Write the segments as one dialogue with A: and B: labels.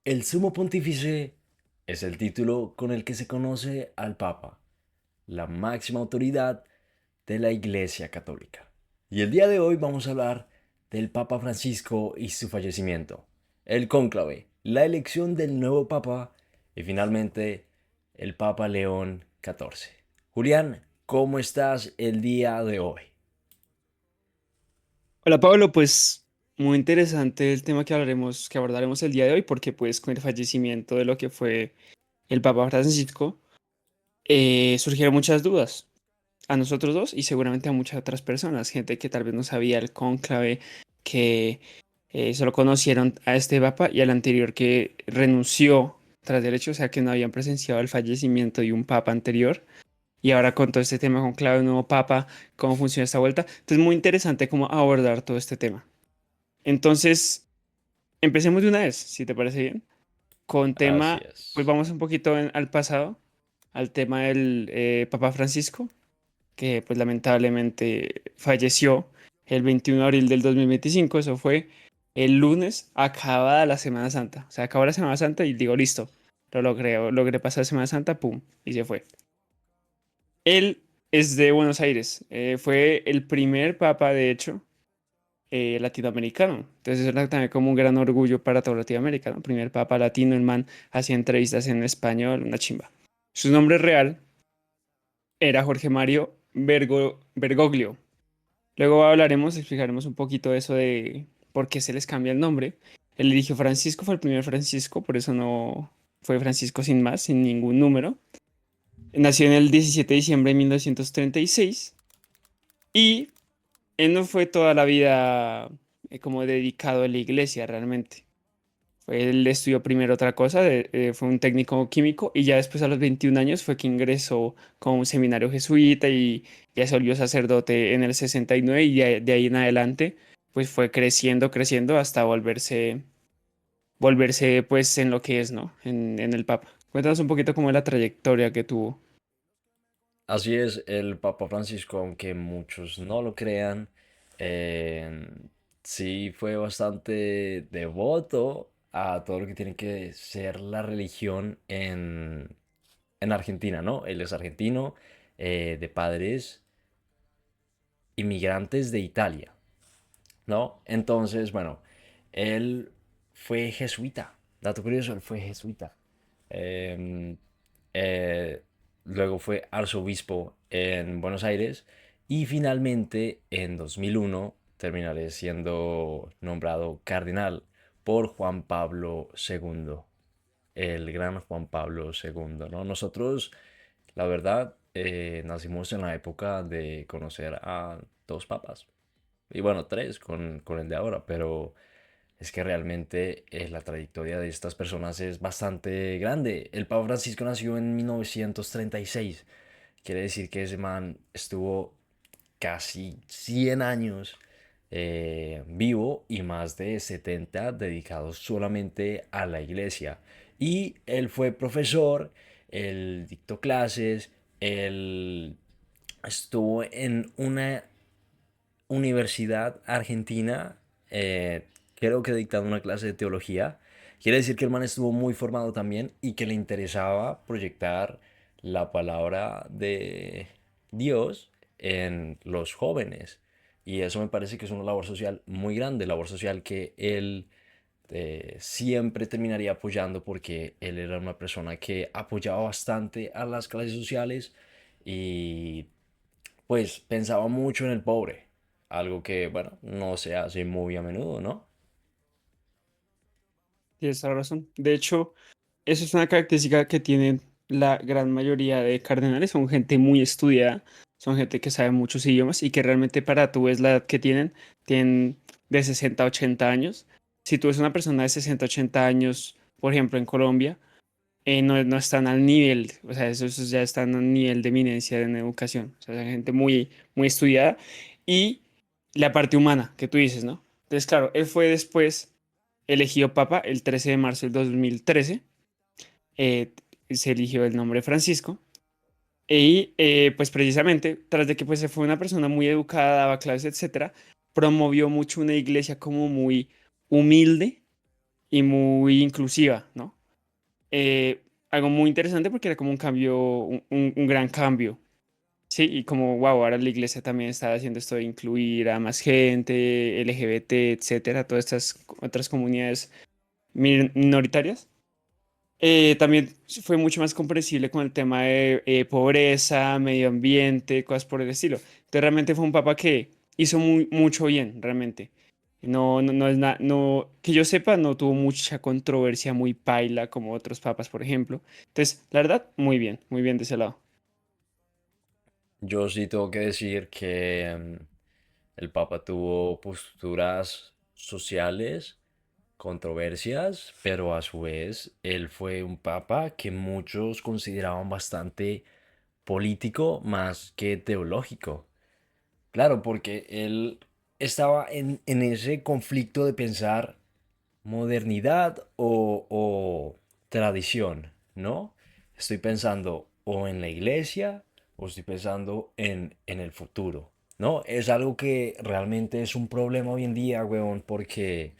A: El Sumo Pontífice es el título con el que se conoce al Papa, la máxima autoridad de la Iglesia Católica. Y el día de hoy vamos a hablar del Papa Francisco y su fallecimiento, el cónclave, la elección del nuevo Papa y finalmente el Papa León XIV. Julián, ¿cómo estás el día de hoy?
B: Hola Pablo, pues muy interesante el tema que abordaremos el día de hoy, porque pues con el fallecimiento de lo que fue el Papa Francisco, surgieron muchas dudas a nosotros dos y seguramente a muchas otras personas, gente que tal vez no sabía el cónclave, que solo conocieron a este Papa y al anterior que renunció tras el hecho, o sea que no habían presenciado el fallecimiento de un Papa anterior. Y ahora con todo este tema con clave, un nuevo Papa, cómo funciona esta vuelta. Entonces, muy interesante cómo abordar todo este tema. Entonces, empecemos de una vez, si te parece bien. Con
A: Así
B: tema, pues
A: es.
B: vamos un poquito al pasado, al tema del Papa Francisco, que pues lamentablemente falleció el 21 de abril del 2025. Eso fue el lunes, acabada la Semana Santa. O sea, acabó la Semana Santa y digo, listo, logré pasar Semana Santa, pum, y se fue. Él es de Buenos Aires, fue el primer papa, de hecho latinoamericano. Entonces eso era también como un gran orgullo para toda Latinoamérica, ¿no? Primer papa latino, el man hacía entrevistas en español, una chimba. Su nombre real era Jorge Mario Bergoglio. Luego hablaremos, explicaremos un poquito eso de por qué se les cambia el nombre. El eligió Francisco, fue el primer Francisco, por eso no fue Francisco sin más, sin ningún número. Nació en el 17 de diciembre de 1936 y él no fue toda la vida como dedicado a la iglesia realmente. Él estudió primero otra cosa, fue un técnico químico y ya después a los 21 años fue que ingresó con un seminario jesuita y ya se volvió sacerdote en el 69 y de ahí en adelante pues fue creciendo, creciendo hasta volverse pues en lo que es, ¿no? En el Papa. Cuéntanos un poquito cómo es la trayectoria que tuvo.
A: Así es, el Papa Francisco, aunque muchos no lo crean, eh, sí fue bastante devoto a todo lo que tiene que ser la religión en Argentina, ¿no? Él es argentino, de padres inmigrantes de Italia, ¿no? Entonces, bueno, él fue jesuita. Dato curioso, él fue jesuita. Em, eh, Luego fue arzobispo en Buenos Aires y finalmente en 2001 terminaré siendo nombrado cardenal por Juan Pablo II, el gran Juan Pablo II, ¿no? Nosotros, la verdad, nacimos en la época de conocer a dos papas. Y bueno, tres con el de ahora, pero es que realmente la trayectoria de estas personas es bastante grande. El Papa Francisco nació en 1936. Quiere decir que ese man estuvo casi 100 años vivo y más de 70 dedicados solamente a la iglesia. Y él fue profesor, él dictó clases, él estuvo en una universidad argentina, creo que dictando una clase de teología. Quiere decir que el man estuvo muy formado también y que le interesaba proyectar la palabra de Dios en los jóvenes. Y eso me parece que es una labor social muy grande, labor social que él siempre terminaría apoyando porque él era una persona que apoyaba bastante a las clases sociales y pues pensaba mucho en el pobre, algo que, bueno, no se hace muy a menudo, ¿no?
B: Tienes toda la razón. De hecho, eso es una característica que tienen la gran mayoría de cardenales. Son gente muy estudiada, son gente que sabe muchos idiomas y que realmente para tú ves la edad que tienen de 60 a 80 años. Si tú ves una persona de 60 a 80 años, por ejemplo, en Colombia, no están al nivel, o sea, esos ya están a un nivel de eminencia en educación. O sea, son gente muy, muy estudiada. Y la parte humana que tú dices, ¿no? Entonces, claro, él fue después elegido papa el 13 de marzo del 2013. eh, Se eligió el nombre Francisco. Y pues precisamente, tras de que pues se fue una persona muy educada, daba clases, etcétera, promovió mucho una iglesia como muy humilde, y muy inclusiva, ¿no? Algo muy interesante porque era como un cambio, un gran cambio. Sí, y como, wow, ahora la iglesia también está haciendo esto de incluir a más gente, LGBT, etcétera, todas estas otras comunidades minoritarias. También fue mucho más comprensible con el tema de pobreza, medio ambiente, cosas por el estilo. Entonces realmente fue un papa que hizo mucho bien, realmente. No es nada, no, que yo sepa, no tuvo mucha controversia muy paila como otros papas, por ejemplo. Entonces, la verdad, muy bien de ese lado.
A: Yo sí tengo que decir que el Papa tuvo posturas sociales, controversias, pero a su vez él fue un Papa que muchos consideraban bastante político más que teológico. Claro, porque él estaba en ese conflicto de pensar modernidad o tradición, ¿no? Estoy pensando o en la iglesia o estoy pensando en el futuro, ¿no? Es algo que realmente es un problema hoy en día, weón, porque,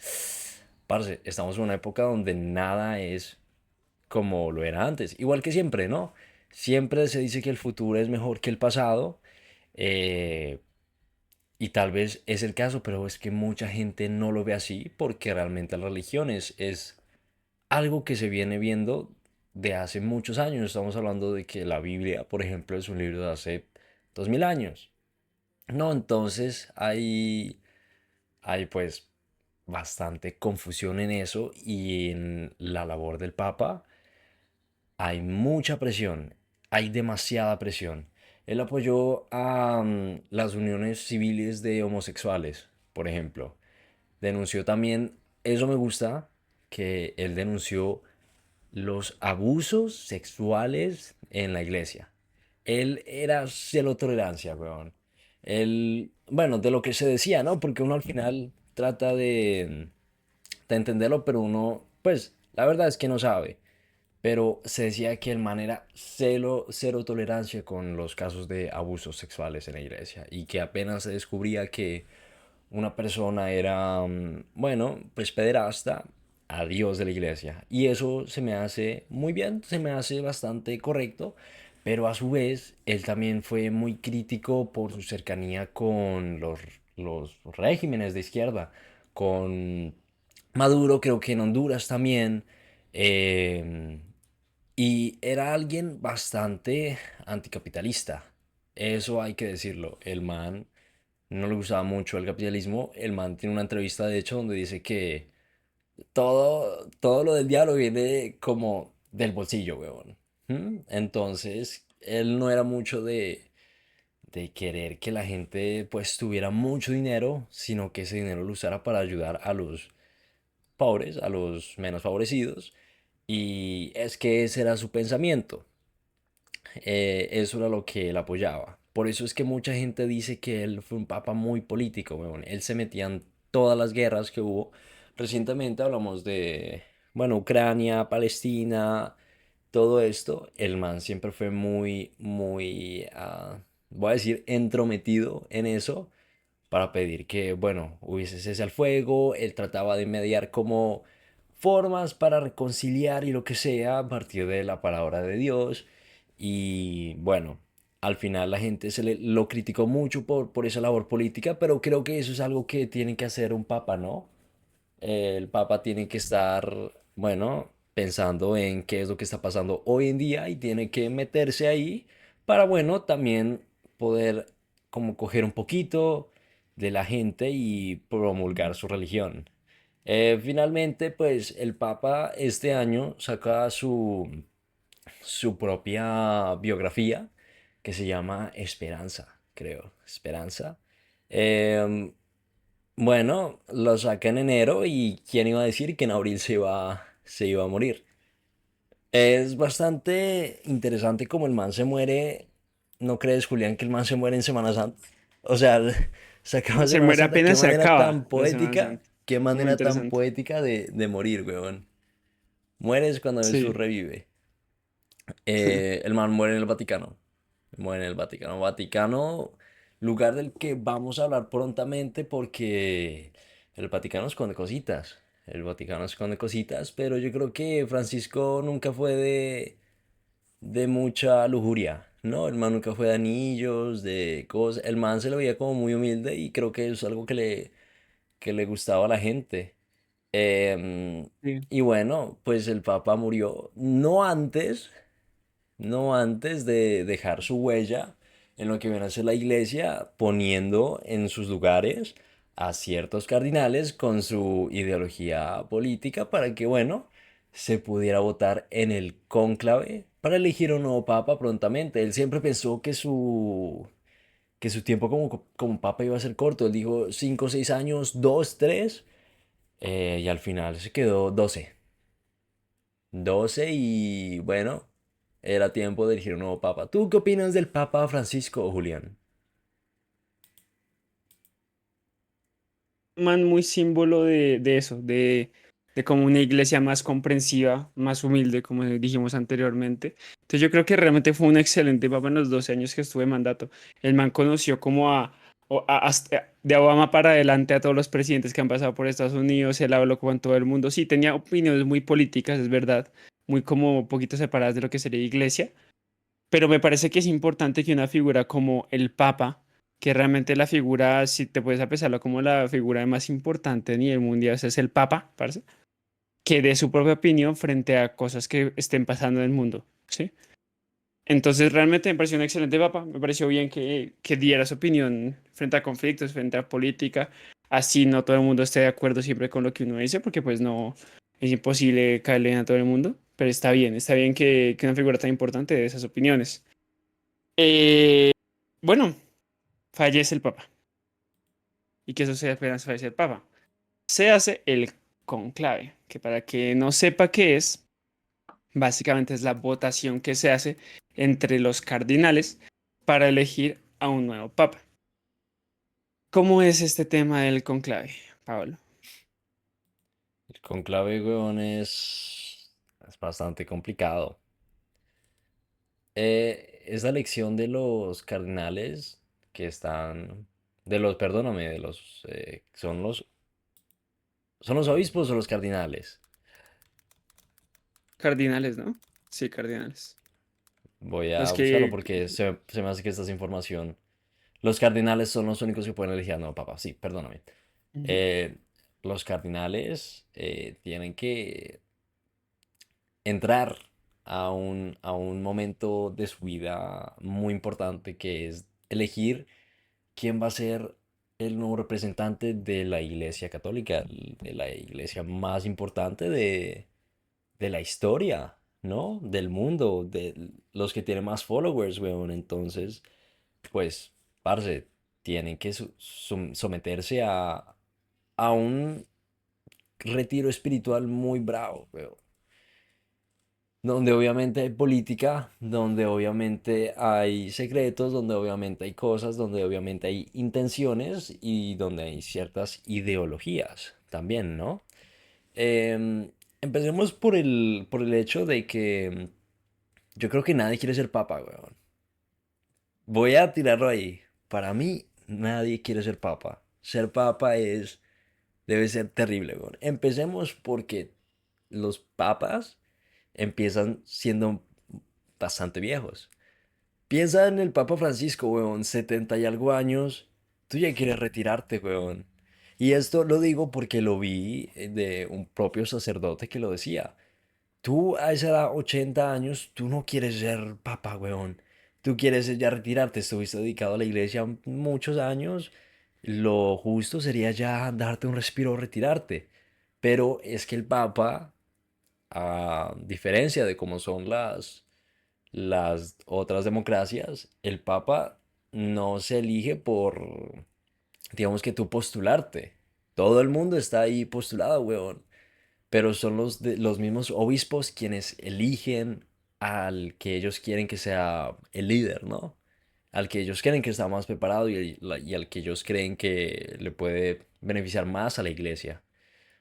A: parce, estamos en una época donde nada es como lo era antes, igual que siempre, ¿no? Siempre se dice que el futuro es mejor que el pasado, eh, y tal vez es el caso, pero es que mucha gente no lo ve así porque realmente la religión es algo que se viene viendo de hace muchos años. Estamos hablando de que la Biblia, por ejemplo, es un libro de hace 2000 años. No, entonces hay pues bastante confusión en eso y en la labor del Papa hay mucha presión, hay demasiada presión. Él apoyó a las uniones civiles de homosexuales, por ejemplo. Denunció también, eso me gusta, que él denunció los abusos sexuales en la iglesia. Él era cero tolerancia, weón. Él, bueno, de lo que se decía, ¿no? Porque uno al final trata de entenderlo, pero uno, pues, la verdad es que no sabe. Pero se decía que el man era cero tolerancia con los casos de abusos sexuales en la iglesia y que apenas se descubría que una persona era, bueno, pues pederasta, adiós de la iglesia. Y eso se me hace muy bien, se me hace bastante correcto, pero a su vez él también fue muy crítico por su cercanía con los regímenes de izquierda, con Maduro, creo que en Honduras también. em, y era alguien bastante anticapitalista. Eso hay que decirlo. El man no le gustaba mucho el capitalismo. El man tiene una entrevista, de hecho, donde dice que todo lo del diablo viene como del bolsillo, weón. Entonces, él no era mucho de querer que la gente pues tuviera mucho dinero, sino que ese dinero lo usara para ayudar a los pobres, a los menos favorecidos. Y es que ese era su pensamiento. Eso era lo que él apoyaba. Por eso es que mucha gente dice que él fue un papa muy político, weón. Él se metía en todas las guerras que hubo. Recientemente hablamos de, bueno, Ucrania, Palestina, todo esto. El man siempre fue muy, voy a decir, entrometido en eso para pedir que, bueno, hubiese cese al fuego. Él trataba de mediar como formas para reconciliar y lo que sea a partir de la palabra de Dios. Y bueno, al final la gente lo criticó mucho por esa labor política, pero creo que eso es algo que tiene que hacer un papa, ¿no? El papa tiene que estar, bueno, pensando en qué es lo que está pasando hoy en día y tiene que meterse ahí para, bueno, también poder como coger un poquito de la gente y promulgar su religión. Finalmente, pues el Papa este año saca su propia biografía que se llama Esperanza, creo. Esperanza. Em, bueno, lo saca en enero y quién iba a decir que en abril se iba a morir. Es bastante interesante como el man se muere. ¿No crees, Julián, que el man se muere en Semana Santa? O sea, se acaba
B: Se
A: Semana
B: muere
A: Santa. Qué
B: apenas se
A: manera
B: acaba
A: tan
B: la Semana
A: poética.
B: Santa.
A: Qué
B: Muy
A: manera tan
B: interesante.
A: poética de morir, weón. Mueres cuando Jesús
B: Sí.
A: revive. El man muere en el Vaticano. Muere en el Vaticano. Vaticano, lugar del que vamos a hablar prontamente porque el Vaticano esconde cositas. El Vaticano esconde cositas, pero yo creo que Francisco nunca fue de mucha lujuria, ¿no? El man nunca fue de anillos, de cosas. El man se lo veía como muy humilde y creo que es algo que le gustaba a la gente. Em,
B: Sí.
A: y bueno, pues el Papa murió no antes de dejar su huella en lo que viene a ser la iglesia, poniendo en sus lugares a ciertos cardinales con su ideología política para que, bueno, se pudiera votar en el cónclave para elegir un nuevo papa prontamente. Él siempre pensó que su tiempo como papa iba a ser corto. Él dijo 5 o 6 años, 2 3 y al final se quedó 12 y bueno, era tiempo de elegir un nuevo papa. ¿Tú qué opinas del Papa Francisco, Julián?
B: Man muy símbolo de eso, de como una iglesia más comprensiva, más humilde, como dijimos anteriormente. Entonces yo creo que realmente fue un excelente papa en los 12 años que estuve en mandato. El man conoció como de Obama para adelante a todos los presidentes que han pasado por Estados Unidos, él habló con todo el mundo. Sí, tenía opiniones muy políticas, es verdad, muy como poquito separadas de lo que sería iglesia, pero me parece que es importante que una figura como el Papa, que realmente la figura, si te puedes apreciarlo como la figura más importante a nivel mundial, o sea, es el Papa, parce, que dé su propia opinión frente a cosas que estén pasando en el mundo, ¿sí? Entonces, realmente me pareció un excelente Papa, me pareció bien que diera su opinión frente a conflictos, frente a política, así no todo el mundo esté de acuerdo siempre con lo que uno dice, porque pues no, es imposible caerle a todo el mundo, pero está bien que una figura tan importante dé esas opiniones. Eh, bueno, fallece el Papa. ¿Y qué sucede apenas fallece el Papa? Se hace el conclave, que para que no sepa qué es, básicamente es la votación que se hace entre los cardinales para elegir a un nuevo Papa. ¿Cómo es este tema del conclave, Pablo?
A: El conclave, weón, es bastante complicado. Es la elección de los cardinales que están, perdóname, son los obispos o los cardinales.
B: Cardinales, ¿no? Sí, cardinales.
A: Voy
B: Los
A: a buscarlo
B: que...
A: porque se me hace que esta es información. Los cardinales son los únicos que pueden elegir. No, papá, sí, perdóname.
B: Ujú.
A: Eh, los cardinales tienen que entrar a un momento de su vida muy importante que es elegir quién va a ser el nuevo representante de la Iglesia Católica, de la iglesia más importante de la historia, ¿no? Del mundo, de los que tienen más followers, weón. Entonces, pues, parce, tienen que someterse a un retiro espiritual muy bravo, weón. Donde obviamente hay política, donde obviamente hay secretos, donde obviamente hay cosas, donde obviamente hay intenciones y donde hay ciertas ideologías también, ¿no? Em, Empecemos por el hecho de que yo creo que nadie quiere ser papa, weón. Voy a tirarlo ahí. Para mí, nadie quiere ser papa. Ser papa debe ser terrible, weón. Empecemos porque los papas empiezan siendo bastante viejos. Piensa en el Papa Francisco, weón, 70 y algo años. Tú ya quieres retirarte, weón. Y esto lo digo porque lo vi de un propio sacerdote que lo decía. Tú a esa edad, 80 años, tú no quieres ser papa, weón. Tú quieres ya retirarte, estuviste dedicado a la iglesia muchos años. Lo justo sería ya darte un respiro, retirarte. Pero es que el papa, a diferencia de cómo son las otras democracias, el papa no se elige por, digamos que tú postularte. Todo el mundo está ahí postulado, weón, pero son los mismos obispos quienes eligen al que ellos quieren que sea el líder, ¿no? Al que ellos creen que está más preparado y al que ellos creen que le puede beneficiar más a la iglesia.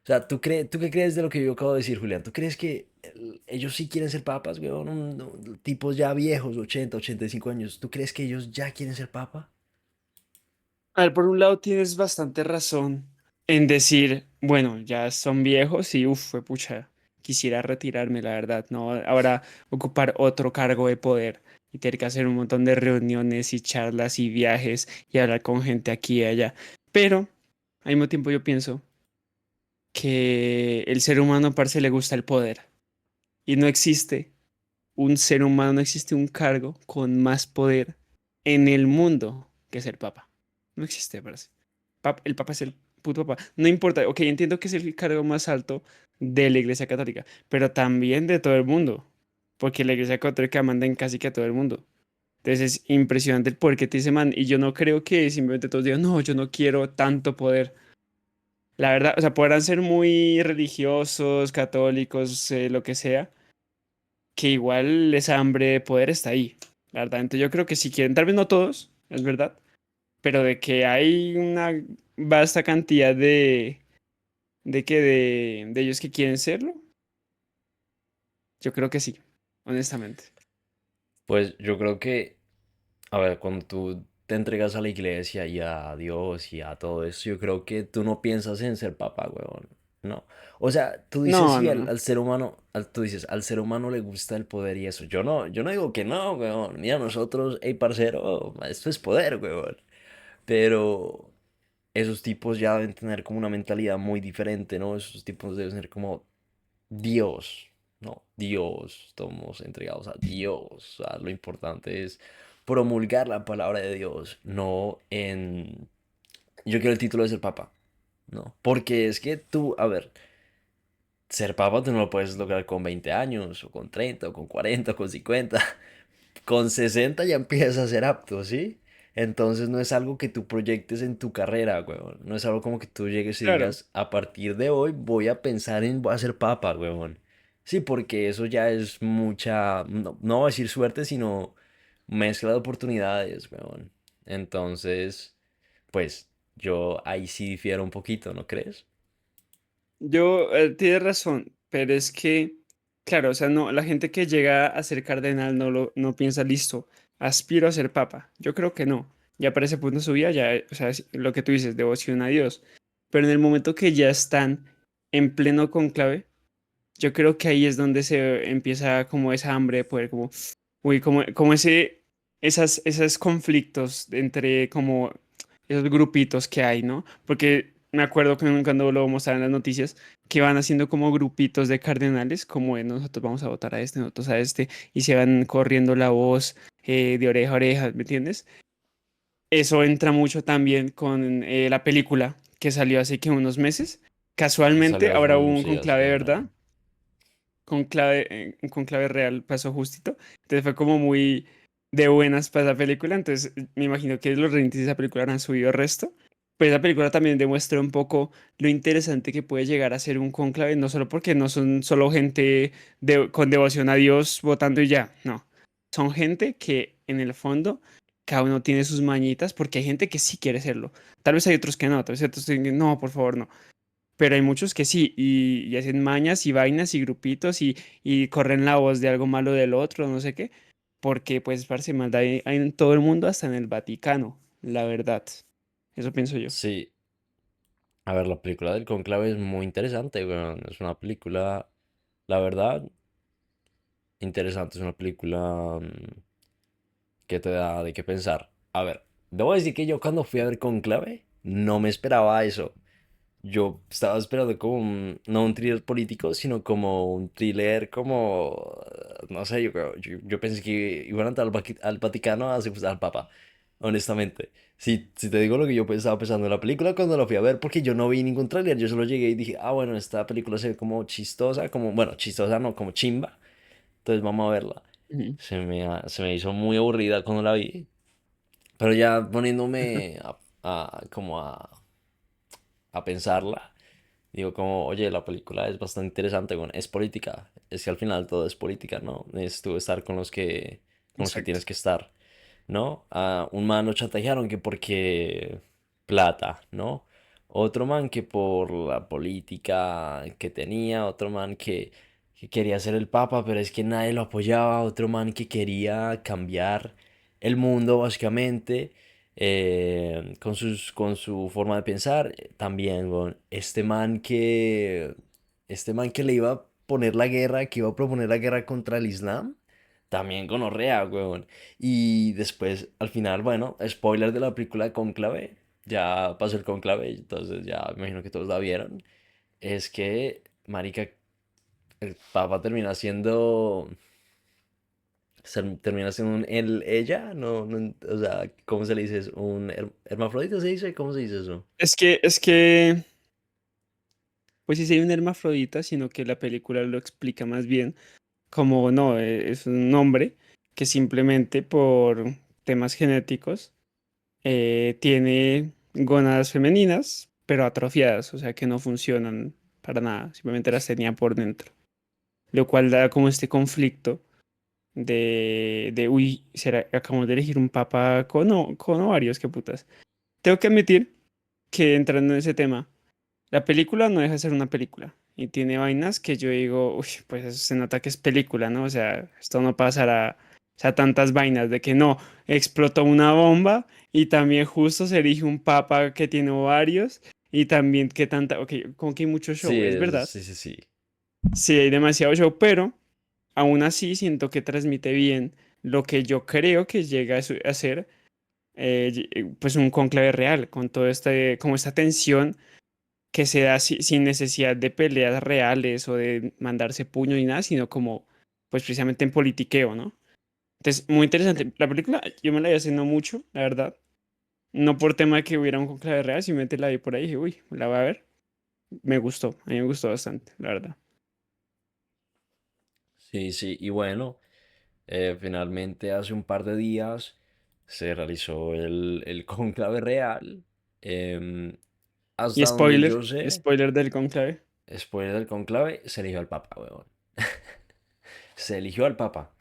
A: O sea, ¿tú qué crees de lo que yo acabo de decir, Julián? ¿Tú crees que ellos sí quieren ser papas, weón? Tipos ya viejos, 80, 85 años. ¿Tú crees que ellos ya quieren ser papa?
B: A ver, por un lado tienes bastante razón en decir, bueno, ya son viejos y uff, fue pucha, quisiera retirarme, la verdad, ¿no? Ahora ocupar otro cargo de poder y tener que hacer un montón de reuniones y charlas y viajes y hablar con gente aquí y allá. Pero al mismo tiempo yo pienso que el ser humano, parce, le gusta el poder y no existe un ser humano, no existe un cargo con más poder en el mundo que ser papa. No existe, parce. El papa es el puto papa. No importa, ok, entiendo que es el cargo más alto de la Iglesia Católica, pero también de todo el mundo, porque la Iglesia Católica manda en casi que a todo el mundo. Entonces es impresionante el poder que tiene ese man, y yo no creo que simplemente todos digan, no, yo no quiero tanto poder. La verdad, o sea, podrán ser muy religiosos, católicos, lo que sea, que igual esa hambre de poder está ahí. La verdad, entonces yo creo que si quieren, tal vez no todos, es verdad, pero de que hay una vasta cantidad de ellos que quieren serlo, yo creo que sí, honestamente.
A: Pues yo creo que, a ver, cuando tú te entregas a la iglesia y a Dios y a todo eso, yo creo que tú no piensas en ser papá, huevón. No. O sea, tú dices
B: No,
A: sí,
B: no, no.
A: al ser humano, tú dices, al ser humano le gusta el poder y eso. Yo no digo que no, huevón. Mira, nosotros, hey, parcero, esto es poder, huevón. Pero esos tipos ya deben tener como una mentalidad muy diferente, ¿no? Esos tipos deben ser como Dios, ¿no? Dios, estamos entregados a Dios. O sea, lo importante es promulgar la palabra de Dios, no en... Yo quiero el título de ser papa, ¿no? Porque es que tú, a ver, ser papa tú no lo puedes lograr con 20 años, o con 30, o con 40, o con 50. Con 60 ya empiezas a ser apto, ¿sí? Entonces no es algo que tú proyectes en tu carrera, weón. No es algo como que tú llegues y
B: Claro.
A: digas, a partir de hoy voy a pensar en voy a ser papa, weón. Sí, porque eso ya es mucha, no voy a decir suerte, sino mezcla de oportunidades, weón. Entonces, pues yo ahí sí difiero un poquito, ¿no crees?
B: Yo, tienes razón, pero es que, claro, o sea, no, la gente que llega a ser cardenal no piensa, listo, aspiro a ser papa. Yo creo que no. Ya para ese punto de su vida, ya, o sea, es lo que tú dices, devoción a Dios. Pero en el momento que ya están en pleno conclave, yo creo que ahí es donde se empieza como esa hambre de poder, como, uy, como esos conflictos entre como esos grupitos que hay, ¿no? Porque me acuerdo que cuando lo mostraron en las noticias, que van haciendo como grupitos de cardenales, como de nosotros vamos a votar a este, nosotros a este, y se van corriendo la voz de oreja a oreja, ¿me entiendes? Eso entra mucho también con la película que salió hace que unos meses.
A: Que
B: Casualmente,
A: salió hace
B: ahora hubo
A: un,
B: un
A: sí, hace
B: conclave,
A: un
B: ¿verdad?
A: año.
B: Conclave real pasó justito. Entonces fue como muy de buenas para esa película. Entonces me imagino que los ratings de esa película habrán subido el resto. Pero esa película también demuestra un poco lo interesante que puede llegar a ser un conclave, no solo porque no son solo gente con devoción a Dios votando y ya, no. Son gente que en el fondo cada uno tiene sus mañitas porque hay gente que sí quiere serlo. Tal vez hay otros que no, tal vez hay otros que dicen, no, por favor, no. Pero hay muchos que sí, y hacen mañas y vainas y grupitos y corren la voz de algo malo del otro, no sé qué, porque pues parece maldad hay en todo el mundo, hasta en el Vaticano, la verdad. Eso pienso yo.
A: Sí, a ver, la película del Conclave es muy interesante, weón. Es una película, la verdad, interesante. Es una película que te da de qué pensar. A ver, debo decir que yo cuando fui a ver Conclave no me esperaba eso. Yo estaba esperando como no un thriller político, sino como un thriller como, no sé, yo pensé que iban a entrar al Vaticano a secuestrar al Papa, honestamente. Si te digo lo que yo estaba pensando en la película cuando la fui a ver, porque yo no vi ningún tráiler, yo solo llegué y dije, ah, bueno, esta película se ve como chistosa, como, bueno, chistosa no, como chimba, entonces vamos a verla.
B: Ujú.
A: Se me hizo muy aburrida cuando la vi, pero ya poniéndome como a pensarla. Digo como, oye, la película es bastante interesante, bueno, es política, es que al final todo es política, ¿no? Es tú estar con los que
B: Exacto.
A: tienes que estar, ¿no? A un man lo chantajearon que porque plata, ¿no? Otro man que por la política que tenía, otro man que quería ser el papa, pero es que nadie lo apoyaba, otro man que quería cambiar el mundo, básicamente. con su forma de pensar, también, weón, este man que le iba a poner la guerra, que iba a proponer la guerra contra el Islam, también gonorrea, weón. Y después, al final, bueno, spoiler de la película de Cónclave, ya pasó el Cónclave, entonces ya me imagino que todos la vieron, es que, marica, el papa termina siendo termina siendo un él, ella, o sea, ¿cómo se le dice? ¿Es un hermafrodita se dice? ¿Cómo se dice eso?
B: Pues sí, sí hay un hermafrodita, sino que la película lo explica más bien como no, es un hombre que simplemente por temas genéticos tiene gónadas femeninas, pero atrofiadas, o sea que no funcionan para nada, simplemente las tenía por dentro, lo cual da como este conflicto uy, será, acabamos de elegir un papa con ovarios, qué putas. Tengo que admitir que entrando en ese tema, la película no deja de ser una película y tiene vainas que yo digo, uy, pues eso se nota que es película, ¿no? O sea, esto no pasará, o sea, tantas vainas de que no, explotó una bomba y también justo se elige un papa que tiene ovarios y también que tanta, ok, como que hay mucho show,
A: Sí,
B: es verdad.
A: sí, sí, sí.
B: Sí, hay demasiado show, pero aún así siento que transmite bien lo que yo creo que llega a ser pues un conclave real, con todo este, como esta tensión que se da sin necesidad de peleas reales o de mandarse puño ni nada, sino como, pues precisamente en politiqueo, ¿no? Entonces, muy interesante. La película yo me la vi hace no mucho, la verdad. No por tema de que hubiera un conclave real, simplemente la vi por ahí y dije, uy, la voy a ver. Me gustó, a mí me gustó bastante, la verdad.
A: Sí, sí. Y bueno, finalmente hace un par de días se realizó el cónclave real. em,
B: Y
A: hasta donde yo sé,
B: spoiler del conclave.
A: después del cónclave, se eligió al papa, weón. Se eligió al papa.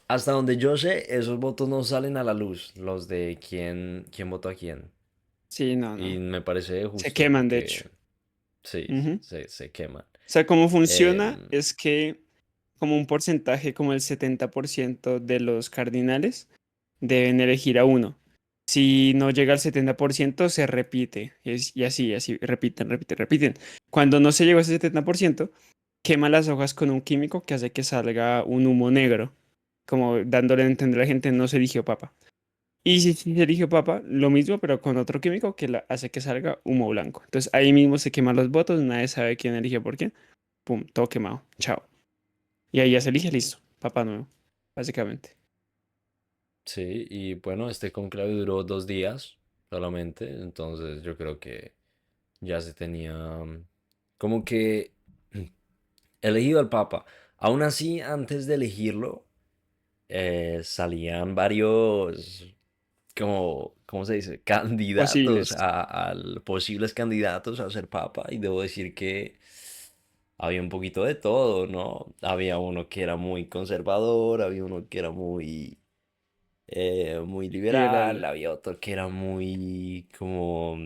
A: Hasta donde yo sé, esos votos no salen a la luz, los de quién votó a quién.
B: Sí, no,
A: Y
B: no.
A: me parece
B: Se
A: justo
B: queman, de hecho.
A: porque sí,
B: Ujú.
A: se queman.
B: O sea, cómo funciona
A: Em,
B: es que como un porcentaje, como el 70% de los cardinales deben elegir a uno. Si no llega al 70% se repite. Y así, así, repiten, repiten, repiten. Cuando no se llegó a ese 70% quema las hojas con un químico que hace que salga un humo negro, como dándole a entender a la gente no se eligió papa. Y si se eligió papa, lo mismo, pero con otro químico que hace que salga humo blanco. Entonces ahí mismo se queman los votos, nadie sabe quién eligió por quién. Pum, todo quemado. Chao. Y ahí ya se elige, listo. Papa nuevo, básicamente.
A: sí, y bueno, este conclave duró 2 días solamente, entonces yo creo que ya se tenía como que elegido al papa. Aún así, antes de elegirlo, salían varios, como, ¿cómo se dice? Candidatos
B: Posibles.
A: posibles candidatos a ser papa. Y debo decir que había un poquito de todo, ¿no? Había uno que era muy conservador, había uno que era muy liberal,
B: Liberal.
A: había otro que era muy como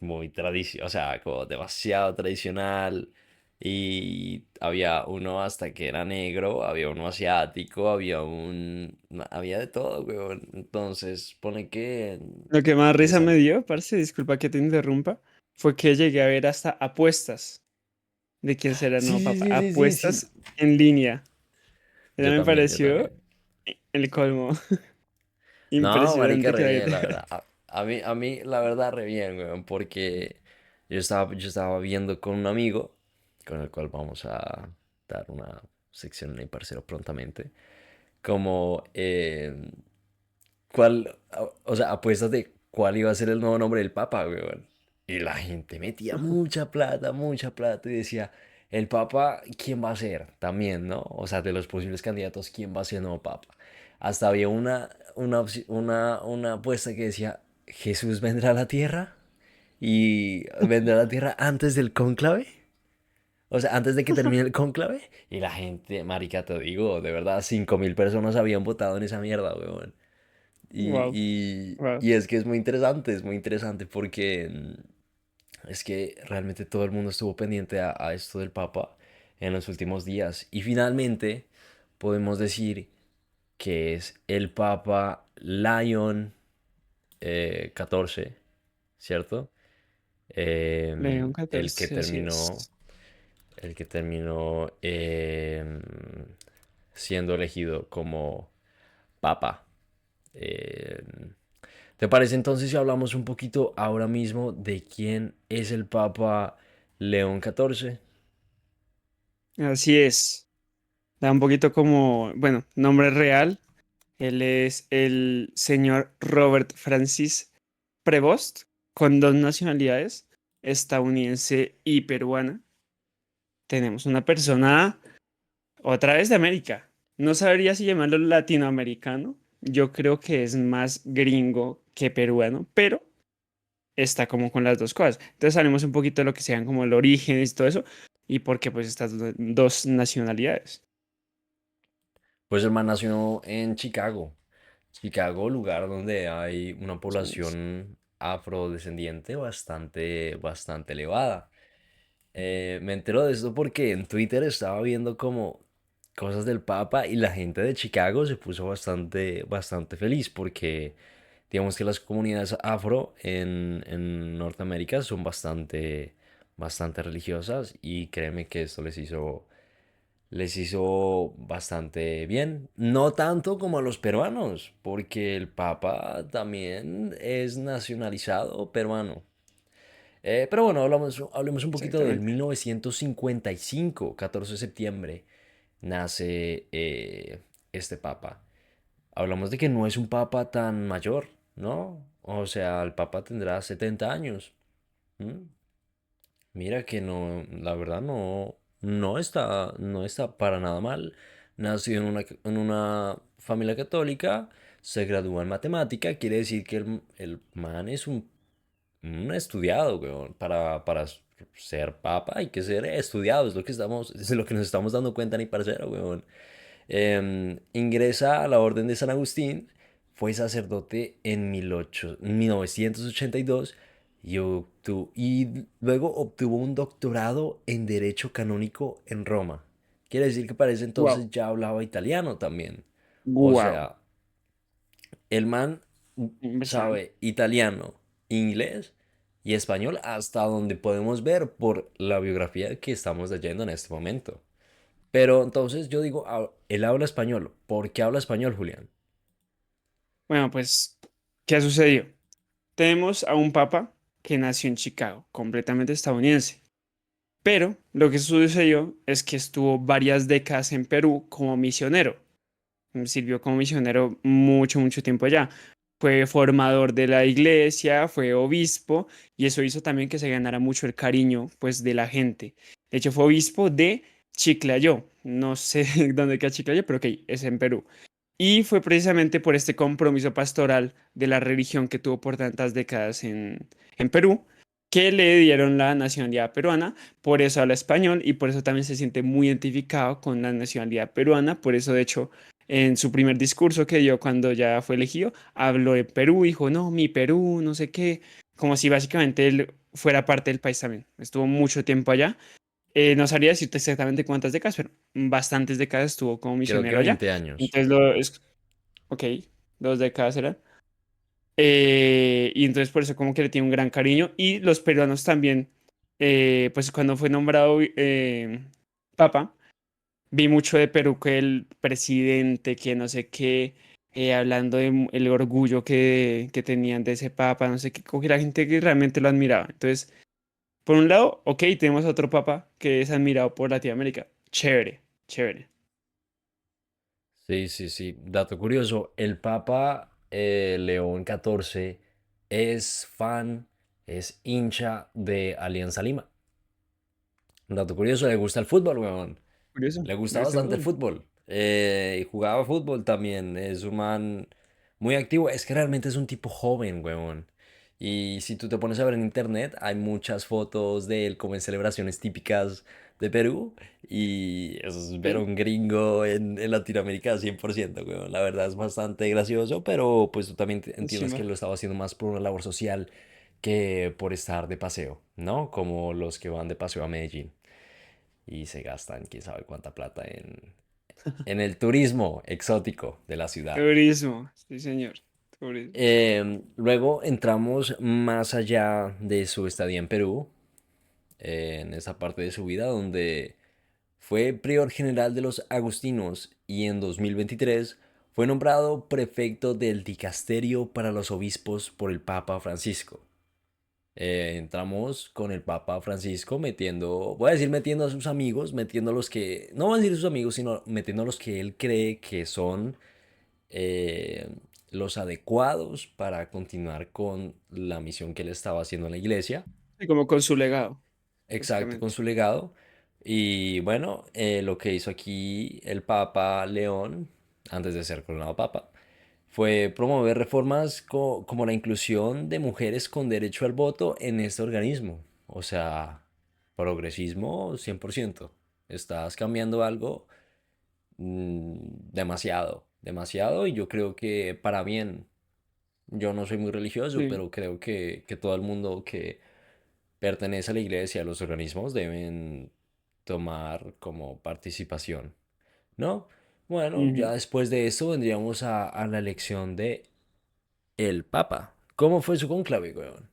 A: muy tradicional, o sea, como demasiado tradicional. Y había uno hasta que era negro, había uno asiático, había de todo, weón. Entonces, pone que
B: Lo que más
A: le
B: risa me
A: sal-
B: dio, parce, disculpa que te interrumpa, fue que llegué a ver hasta apuestas de quién será el
A: Sí,
B: nuevo
A: sí,
B: papa.
A: sí, sí, sí, sí.
B: Apuestas en línea. Eso
A: Yo
B: me
A: también, yo
B: pareció
A: también.
B: el colmo.
A: No, marica,
B: Impresionante que
A: re
B: la
A: bien, la
B: gente.
A: verdad. A mí, la verdad, re bien, weón, porque yo estaba viendo con un amigo, con el cual vamos a dar una sección en el parcero prontamente, como, o sea, apuestas de cuál iba a ser el nuevo nombre del Papa, weón. Y la gente metía mucha plata y decía, el Papa, ¿quién va a ser? También, ¿no? O sea, de los posibles candidatos, ¿quién va a ser el nuevo Papa? Hasta había una apuesta que decía, ¿Jesús vendrá a la tierra? ¿Y vendrá a la tierra antes del cónclave? O sea, antes de que termine el cónclave. Y la gente, marica, te digo, de verdad, 5.000 personas habían votado en esa mierda, weón. Y,
B: Wow,
A: y,
B: wow.
A: y es muy interesante porque es que realmente todo el mundo estuvo pendiente a esto del Papa en los últimos días. Y finalmente podemos decir que es el Papa Lion XIV, ¿cierto?
B: León
A: El que
B: 14, así
A: terminó,
B: es.
A: el que terminó siendo elegido como papa. Em, ¿Te parece entonces si hablamos un poquito ahora mismo de quién es el Papa León XIV?
B: Así es. Da un poquito como, bueno, nombre real. Él es el señor Robert Francis Prevost, con dos nacionalidades, estadounidense y peruana. Tenemos una persona, otra vez de América. No sabría si llamarlo latinoamericano. Yo creo que es más gringo que peruano, pero está como con las dos cosas. Entonces salimos un poquito de lo que sean como el origen y todo eso, y porque pues estas dos nacionalidades.
A: Pues el man nació en Chicago. Chicago, lugar donde hay una
B: Entonces,
A: población afrodescendiente bastante elevada. Me entero de esto porque en Twitter estaba viendo como cosas del Papa y la gente de Chicago se puso bastante feliz porque digamos que las comunidades afro en Norteamérica son bastante religiosas y créeme que esto les hizo bastante bien. No tanto como a los peruanos, porque el Papa también es nacionalizado peruano. Pero bueno, hablemos un poquito del
B: exactamente.
A: 1955, 14 de septiembre, nace este papa. Hablamos de que no es un papa tan mayor, ¿no? O sea, el papa tendrá 70 años. ¿M? Mira que no, la verdad no está para nada mal. Nació en una familia católica, se graduó en matemática, quiere decir que el man es un estudiado, weón. Para ser papa hay que ser estudiado, es lo que nos estamos dando cuenta, ni parcero, weón. Ingresa a la Orden de San Agustín, fue sacerdote en 1982 y luego obtuvo un doctorado en Derecho Canónico en Roma. Quiere decir que para ese
B: Wow,
A: entonces ya hablaba italiano también. O
B: wow.
A: sea, el man
B: Impresionante.
A: sabe italiano, inglés y español hasta donde podemos ver por la biografía que estamos leyendo en este momento. Pero entonces yo digo, él habla español. ¿Por qué habla español, Julián?
B: Bueno, pues, ¿qué ha sucedido? Tenemos a un papa que nació en Chicago, completamente estadounidense. Pero lo que sucedió es que estuvo varias décadas en Perú como misionero. Sirvió como misionero mucho tiempo allá. Fue formador de la iglesia, fue obispo y eso hizo también que se ganara mucho el cariño pues de la gente. De hecho fue obispo de Chiclayo. No sé dónde queda Chiclayo, pero ok, es en Perú. Y fue precisamente por este compromiso pastoral de la religión que tuvo por tantas décadas en Perú que le dieron la nacionalidad peruana. Por eso habla español y por eso también se siente muy identificado con la nacionalidad peruana. Por eso, de hecho, en su primer discurso que dio cuando ya fue elegido, habló de Perú, dijo, no, mi Perú, no sé qué, como si básicamente él fuera parte del país también. Estuvo mucho tiempo allá. No sabría decirte exactamente cuántas décadas, pero bastantes décadas estuvo como
A: Creo que
B: misionero allá.
A: 20 años.
B: Entonces, ok, 2 décadas eran. Y entonces por eso como que le tiene un gran cariño. Y los peruanos también, pues cuando fue nombrado papa, vi mucho de Perú que el presidente, que no sé qué, hablando de el orgullo que tenían de ese papa, no sé qué, como que la gente que realmente lo admiraba. Entonces, por un lado, ok, tenemos otro papa que es admirado por Latinoamérica. Chévere, chévere.
A: Sí, sí, sí. Dato curioso, el Papa León XIV es fan, es hincha de Alianza Lima. Dato curioso, le gusta el fútbol, weón.
B: Curioso,
A: Le gusta
B: este
A: bastante el
B: fútbol.
A: fútbol. Y jugaba fútbol también. Es un man muy activo. Es que realmente es un tipo joven, weón. Y si tú te pones a ver en internet, hay muchas fotos de él como en celebraciones típicas de Perú. Y eso es ver a
B: Sí,
A: un gringo en Latinoamérica 100%, weón. La verdad es bastante gracioso, pero pues tú también
B: es
A: entiendes que
B: chimba.
A: lo estaba haciendo más por una labor social que por estar de paseo, ¿no? Como los que van de paseo a Medellín y se gastan quién sabe cuánta plata en el turismo exótico de la ciudad.
B: Turismo, sí, señor. Pobre-
A: Luego entramos más allá de su estadía en Perú, en esa parte de su vida donde fue prior general de los agustinos y en 2023 fue nombrado prefecto del dicasterio para los obispos por el Papa Francisco. Entramos con el Papa Francisco metiendo, voy a decir metiendo a sus amigos, metiendo a los que, no voy a decir sus amigos, sino metiendo a los que él cree que son eh, los adecuados para continuar con la misión que él estaba haciendo en la iglesia.
B: Y como con su legado,
A: Exacto, con
B: básicamente.
A: su legado. Y bueno, lo que hizo aquí el Papa León, antes de ser coronado Papa, fue promover reformas como la inclusión de mujeres con derecho al voto en este organismo. O sea, progresismo 100%. Estás cambiando algo demasiado, demasiado y yo creo que para bien. Yo no soy muy religioso,
B: Sí.
A: pero creo que todo el mundo que pertenece a la iglesia, a los organismos, deben tomar como participación, ¿no? Bueno, ya
B: Ujú.
A: después de eso vendríamos a la elección de el Papa. ¿Cómo fue su conclave, weón?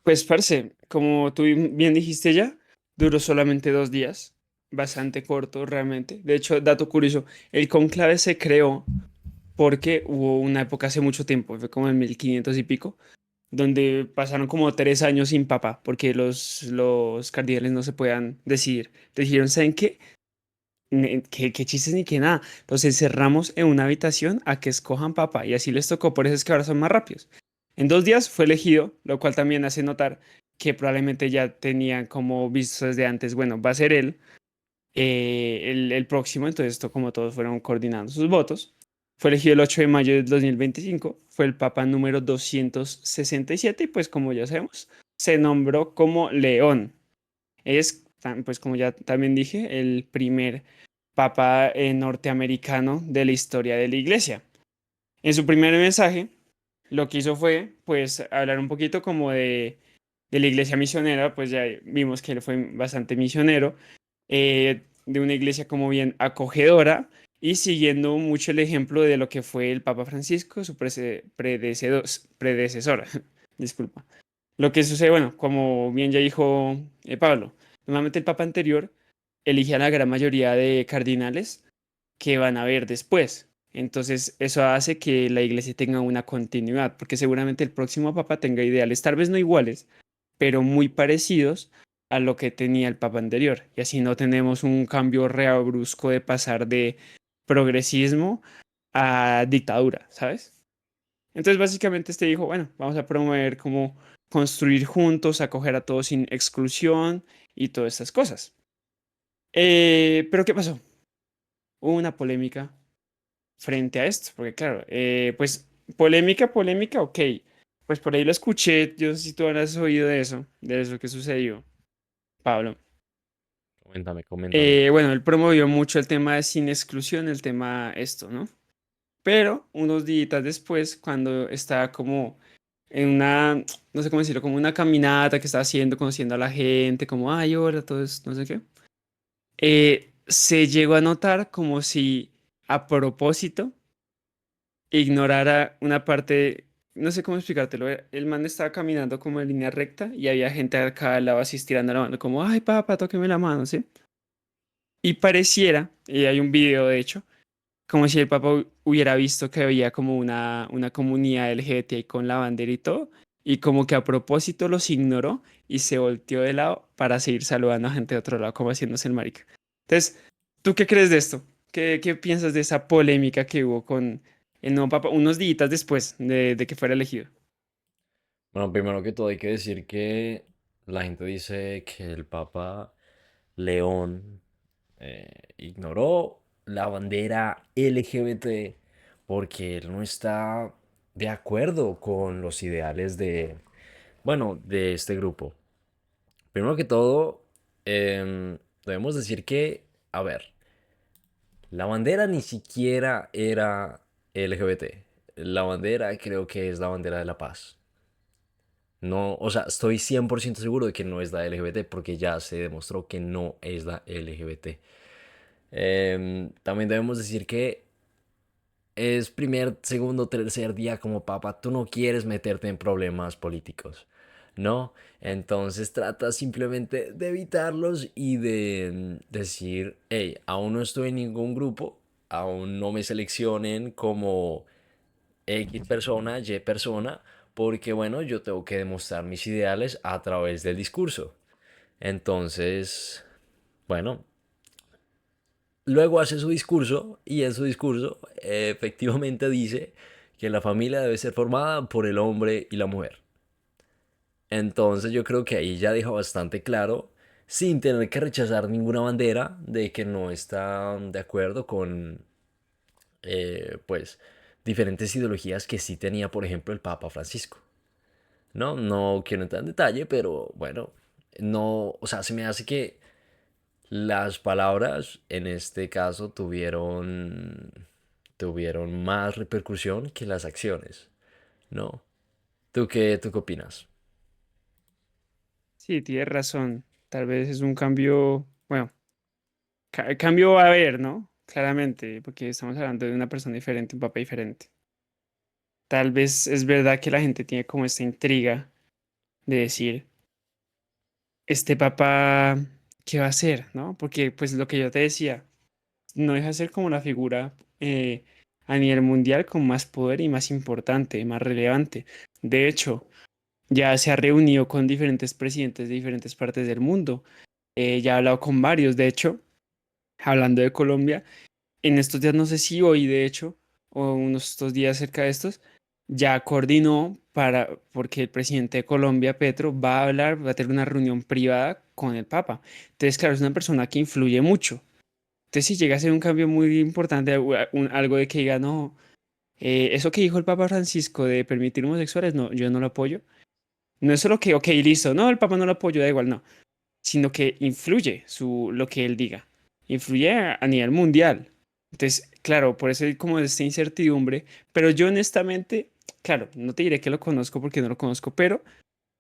B: Pues, parce, como tú bien dijiste ya, duró solamente 2 días, bastante corto realmente. De hecho, dato curioso, el conclave se creó porque hubo una época hace mucho tiempo, fue como en 1500 y pico, donde pasaron como 3 años sin papa, porque los cardenales no se podían decidir. Dijeron, ¿saben qué? ¿Qué chistes ni qué nada? Los encerramos en una habitación a que escojan papa y así les tocó, por eso es que ahora son más rápidos. En 2 días fue elegido, lo cual también hace notar que probablemente ya tenían como visto desde antes, bueno, va a ser él el próximo, entonces esto como todos fueron coordinando sus votos. Fue elegido el 8 de mayo del 2025, fue el papa número 267 y pues como ya sabemos, se nombró como León. Es, pues como ya también dije, el primer papa norteamericano de la historia de la iglesia. En su primer mensaje, lo que hizo fue, pues, hablar un poquito como de la iglesia misionera, pues ya vimos que él fue bastante misionero, de una iglesia como bien acogedora y siguiendo mucho el ejemplo de lo que fue el Papa Francisco, su predecesor, disculpa. Lo que sucede, bueno, como bien ya dijo Pablo, normalmente el papa anterior elige a la gran mayoría de cardinales que van a ver después. Entonces, eso hace que la iglesia tenga una continuidad, porque seguramente el próximo papa tenga ideales, tal vez no iguales, pero muy parecidos a lo que tenía el papa anterior. Y así no tenemos un cambio real brusco de pasar de progresismo a dictadura, ¿sabes? Entonces, básicamente, este dijo, bueno, vamos a promover como construir juntos, acoger a todos sin exclusión y todas estas cosas. Pero ¿qué pasó? Hubo una polémica frente a esto, porque claro, pues polémica, ok. Pues por ahí lo escuché, yo no sé si tú habrás oído de eso que sucedió, Pablo.
A: Coméntame, coméntame.
B: Bueno, él promovió mucho el tema de sin exclusión, el tema esto, ¿no? Pero unos días después, cuando estaba como en una, no sé cómo decirlo, como una caminata que estaba haciendo, conociendo a la gente, como, ay, hola, todo eso, no sé qué, se llegó a notar como si a propósito ignorara una parte, no sé cómo explicártelo, el man estaba caminando como en línea recta y había gente acá al lado así estirando la mano, como, ay, papá, tóqueme la mano, ¿sí? Y pareciera, y hay un video de hecho, como si el Papa hubiera visto que había como una comunidad LGBTI con la bandera y todo, y como que a propósito los ignoró y se volteó de lado para seguir saludando a gente de otro lado, como haciéndose el marica. Entonces, ¿tú qué crees de esto? ¿Qué piensas de esa polémica que hubo con el nuevo Papa unos días después de que fuera elegido?
A: Bueno, primero que todo hay que decir que la gente dice que el Papa León ignoró la bandera LGBT porque él no está de acuerdo con los ideales de, bueno, de este grupo. Primero que todo, debemos decir que, a ver, la bandera ni siquiera era LGBT. La bandera creo que es la bandera de la paz. No, o sea, estoy 100% seguro de que no es la LGBT porque ya se demostró que no es la LGBT. También debemos decir que es primer, segundo, tercer día como papa, tú no quieres meterte en problemas políticos, ¿no? Entonces trata simplemente de evitarlos y de decir, hey, aún no estoy en ningún grupo, aún no me seleccionen como X persona, Y persona, porque bueno, yo tengo que demostrar mis ideales a través del discurso. Entonces, bueno, luego hace su discurso y en su discurso efectivamente dice que la familia debe ser formada por el hombre y la mujer. Entonces yo creo que ahí ya deja bastante claro, sin tener que rechazar ninguna bandera, de que no está de acuerdo con, pues, diferentes ideologías que sí tenía, por ejemplo, el Papa Francisco. No, no quiero entrar en detalle, pero bueno, no, o sea, se me hace que las palabras en este caso tuvieron más repercusión que las acciones, ¿no? ¿Tú qué opinas?
B: Sí, tienes razón. Tal vez es un cambio, bueno, cambio va a haber, ¿no? Claramente, porque estamos hablando de una persona diferente, un papá diferente. Tal vez es verdad que la gente tiene como esta intriga de decir, este papá, ¿qué va a hacer? ¿No? Porque pues lo que yo te decía, no deja de ser como la figura a nivel mundial con más poder y más importante, más relevante. De hecho, ya se ha reunido con diferentes presidentes de diferentes partes del mundo. Ya ha hablado con varios, de hecho, hablando de Colombia. En estos días, no sé si hoy, de hecho, o unos estos días cerca de estos, ya coordinó porque el presidente de Colombia, Petro, va a hablar, va a tener una reunión privada con el Papa. Entonces, claro, es una persona que influye mucho. Entonces, si llega a ser un cambio muy importante, algo de que diga, no, eso que dijo el Papa Francisco de permitir homosexuales, no, yo no lo apoyo. No es solo que, ok, listo, no, el Papa no lo apoyo, da igual, no, sino que influye lo que él diga. Influye a nivel mundial. Entonces, claro, por eso hay como esta incertidumbre, pero yo honestamente, claro, no te diré que lo conozco porque no lo conozco, pero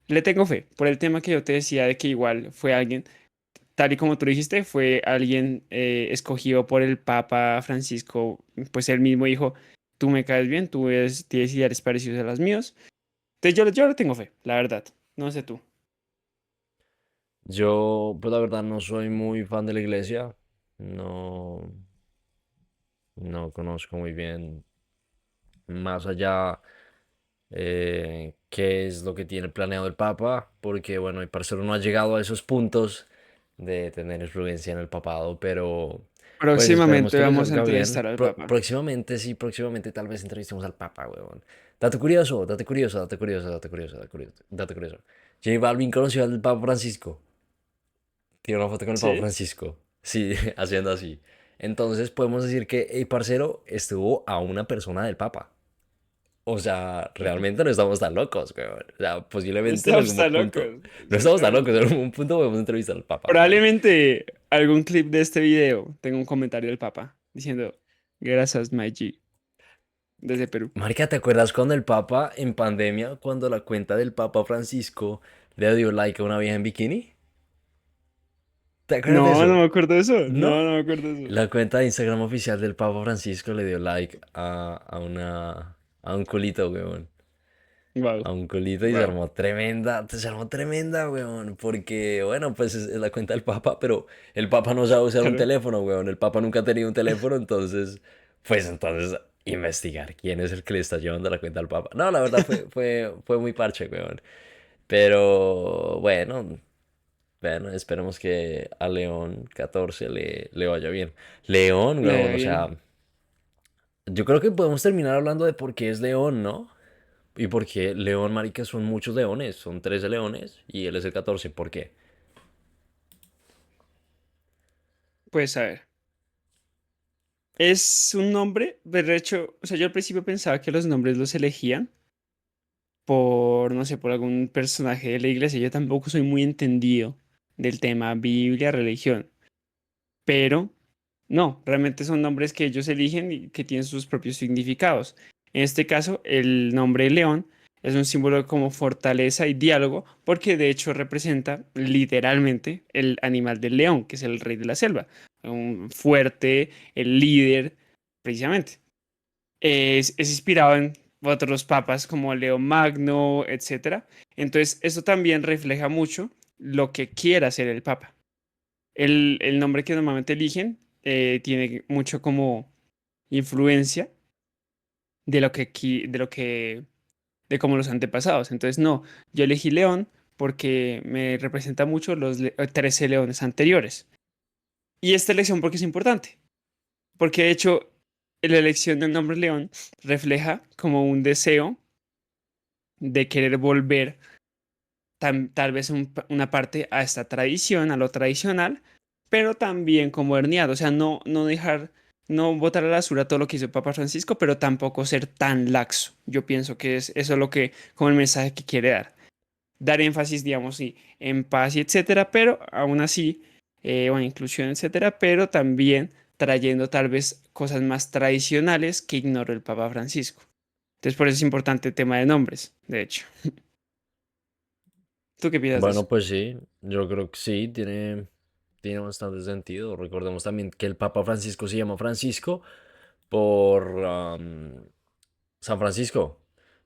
B: le tengo fe por el tema que yo te decía de que igual fue alguien, tal y como tú dijiste, fue alguien escogido por el Papa Francisco, pues él mismo dijo, tú me caes bien, tienes ideales parecidos a los míos. Entonces yo le tengo fe, la verdad. No sé tú.
A: Yo, pues la verdad, no soy muy fan de la iglesia. No, no conozco muy bien más allá qué es lo que tiene planeado el Papa, porque bueno, mi parcero no ha llegado a esos puntos de tener influencia en el papado, pero pues esperemos
B: Próximamente
A: que le
B: vamos a
A: salga bien.
B: entrevistar al Papa.
A: Próximamente, sí, próximamente tal vez entrevistemos al Papa, weón. Dato curioso, dato curioso, dato curioso, dato curioso, dato curioso, dato curioso. J Balvin conoció al Papa Francisco. Tiene una foto con el Papa
B: ¿Sí?
A: Francisco. Sí, haciendo así. Entonces podemos decir que el parcero estuvo a una persona del Papa. O sea, realmente no estamos tan locos, weón. O sea,
B: No
A: posiblemente en
B: estamos
A: algún
B: tan
A: punto.
B: locos,
A: No estamos tan locos, en
B: exactamente.
A: algún punto podemos entrevistar al Papa, weón.
B: Probablemente algún clip de este video tenga un comentario del Papa diciendo, gracias, my G, desde Perú.
A: Marica, ¿te acuerdas cuando el Papa en pandemia, cuando la cuenta del Papa Francisco le dio like a una vieja en bikini? ¿Te acuerdas de
B: No, no
A: eso?
B: me acuerdo de eso. No,
A: ¿No?
B: no me acuerdo de eso.
A: La cuenta de Instagram oficial del Papa Francisco le dio like a un culito, weón.
B: Wow,
A: A un culito y
B: wow.
A: se armó tremenda, weón. Porque, bueno, pues es la cuenta del Papa, pero el Papa no sabe usar un
B: Claro.
A: teléfono, weón. El Papa nunca ha tenido un teléfono, entonces, pues entonces, investigar quién es el que le está llevando la cuenta al Papa. No, la verdad fue muy parche, weón. Pero, bueno, esperemos que a León 14 le vaya bien. León,
B: Le vaya
A: weón, o sea,
B: bien.
A: yo creo que podemos terminar hablando de por qué es León, ¿no? Y porque León, marica, son muchos leones, son 13 leones y él es el 14. ¿Por qué?
B: Pues a ver. Es un nombre, de hecho, o sea, yo al principio pensaba que los nombres los elegían por, no sé, por algún personaje de la iglesia. Yo tampoco soy muy entendido del tema Biblia, religión. Pero no, realmente son nombres que ellos eligen y que tienen sus propios significados. En este caso, el nombre león es un símbolo como fortaleza y diálogo, porque de hecho representa literalmente el animal del león, que es el rey de la selva, un fuerte, el líder, precisamente. es inspirado en otros papas como Leo Magno, etcétera. Entonces, eso también refleja mucho lo que quiera hacer el papa. El nombre que normalmente eligen tiene mucho como influencia de lo que, de como los antepasados. Entonces, no, yo elegí León porque me representa mucho los 13 leones anteriores. Y esta elección porque es importante, porque de hecho la elección del nombre León refleja como un deseo de querer volver tal vez una parte a esta tradición, a lo tradicional, pero también como modernidad, o sea, no dejar, no botar a la basura todo lo que hizo el Papa Francisco, pero tampoco ser tan laxo. Yo pienso que es eso lo que, como el mensaje que quiere dar énfasis, digamos, sí, en paz y etcétera, pero aún así, bueno, inclusión, etcétera, pero también trayendo tal vez cosas más tradicionales que ignoró el Papa Francisco. Entonces, por eso es importante el tema de nombres, de hecho. ¿Tú qué piensas de eso?
A: Bueno, pues sí, yo creo que sí, tiene bastante sentido. Recordemos también que el Papa Francisco se llama Francisco por San Francisco,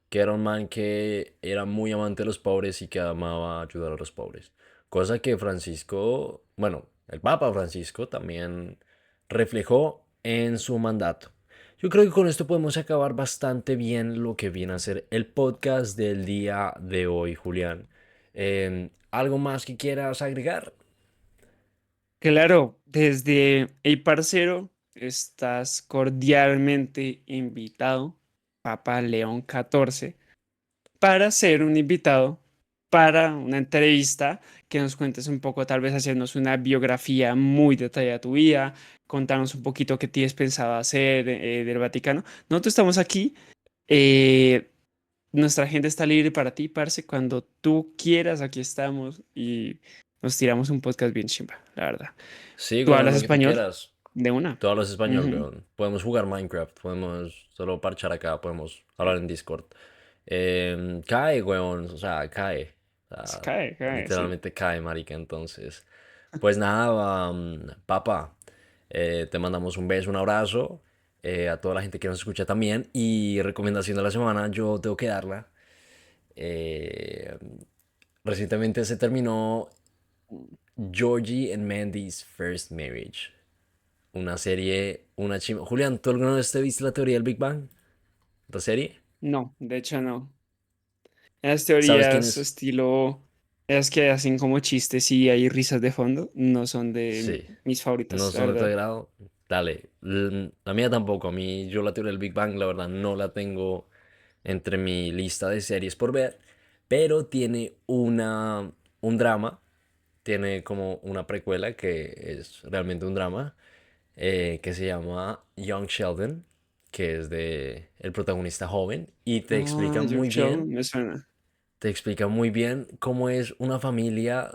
A: que era un man que era muy amante de los pobres y que amaba ayudar a los pobres. Cosa que Francisco, bueno, el Papa Francisco también reflejó en su mandato. Yo creo que con esto podemos acabar bastante bien lo que viene a ser el podcast del día de hoy, Julián. ¿Algo más que quieras agregar?
B: Claro, desde el parcero estás cordialmente invitado, Papa León XIV, para ser un invitado para una entrevista que nos cuentes un poco, tal vez hacernos una biografía muy detallada de tu vida, contarnos un poquito qué tienes pensado hacer del Vaticano. Nosotros estamos aquí, eh, nuestra agenda está libre para ti, parce, cuando tú quieras, aquí estamos y nos tiramos un podcast bien chimba, la verdad.
A: Sí,
B: ¿Tú
A: weón,
B: hablas
A: lo que tú
B: español?
A: quieras.
B: De una.
A: Tú hablas español,
B: Ujú.
A: weón. Podemos jugar Minecraft, podemos solo parchar acá, podemos hablar en Discord. Cae, weón, o sea, cae. O sea,
B: Cae, cae, sí.
A: literalmente cae, marica. Entonces, pues nada, papa, te mandamos un beso, un abrazo. A toda la gente que nos escucha también. Y recomendación de la semana, yo tengo que darla. Eh, Recientemente se terminó Georgie and Mandy's First Marriage. Una serie, una chima. Julián, ¿tú alguna vez te viste la teoría del Big Bang? ¿La serie?
B: No, de hecho no. Las
A: ¿Sabes quién
B: teorías
A: es?
B: estilo, las que hacen como chistes y hay risas de fondo, no son de
A: Sí.
B: mis
A: ¿No
B: favoritas, la
A: son de tu
B: verdad.
A: agrado? Dale. La mía tampoco. A mí, yo la teoría del Big Bang, la verdad, no la tengo entre mi lista de series por ver. Pero tiene un drama. Tiene como una precuela que es realmente un drama. Que se llama Young Sheldon. Que es de el protagonista joven. Y te explica
B: Ah, Young
A: muy
B: Sheldon,
A: bien.
B: me suena.
A: Te explica muy bien cómo es una familia,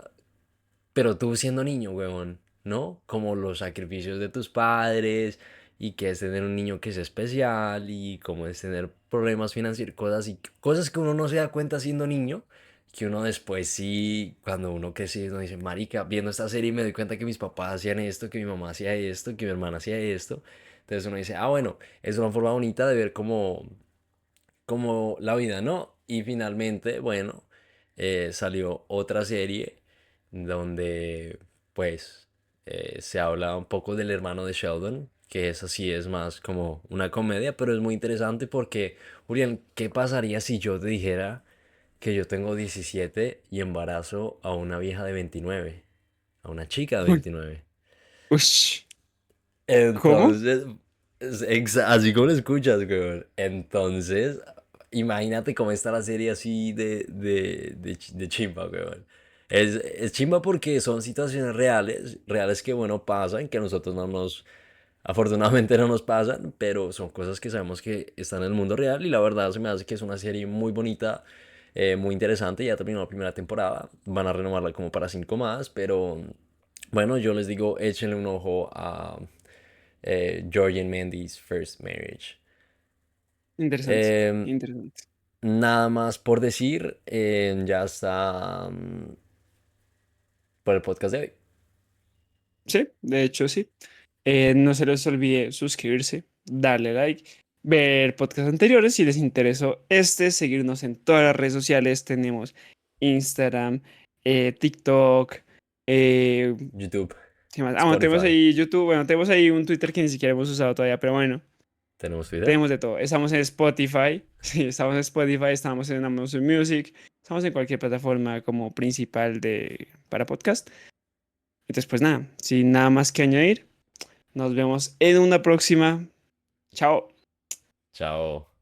A: pero tú siendo niño, huevón, ¿no? Como los sacrificios de tus padres y que es tener un niño que es especial y cómo es tener problemas financieros, cosas y cosas que uno no se da cuenta siendo niño, que uno después sí, cuando uno crece, uno dice, marica, viendo esta serie me doy cuenta que mis papás hacían esto, que mi mamá hacía esto, que mi hermana hacía esto. Entonces uno dice, ah, bueno, es una forma bonita de ver como la vida, ¿no? Y finalmente, bueno, salió otra serie donde, pues, se habla un poco del hermano de Sheldon, que es así, es más como una comedia, pero es muy interesante porque, Julián, ¿qué pasaría si yo te dijera que yo tengo 17 y embarazo a una vieja de 29, a una chica de
B: Uy,
A: 29?
B: ush, ¿cómo?
A: Entonces, así como lo escuchas, weón. Entonces, imagínate cómo está la serie así de chimba, weón. Es chimba porque son situaciones reales, reales que, bueno, pasan, que a nosotros afortunadamente no nos pasan, pero son cosas que sabemos que están en el mundo real y la verdad se me hace que es una serie muy bonita, muy interesante. Ya terminó la primera temporada, van a renovarla como para cinco más, pero bueno, yo les digo, échenle un ojo a George and Mandy's First Marriage.
B: Interesante,
A: Eh,
B: interesante.
A: Nada más por decir, ya está por el podcast de hoy.
B: Sí, de hecho sí. No se les olvide suscribirse, darle like ver podcasts anteriores si les interesó este, seguirnos en todas las redes sociales. Tenemos Instagram, TikTok, eh,
A: YouTube,
B: ¿qué más? Bueno, tenemos
A: Spotify.
B: ahí YouTube, bueno, tenemos ahí un Twitter que ni siquiera hemos usado todavía, pero bueno,
A: ¿Tenemos Twitter?
B: tenemos de todo. Estamos en Spotify, sí, estamos en Spotify, estamos en Amazon Music, estamos en cualquier plataforma como principal para podcast. Entonces, pues nada, sin nada más que añadir, nos vemos en una próxima. Chao.
A: Chao.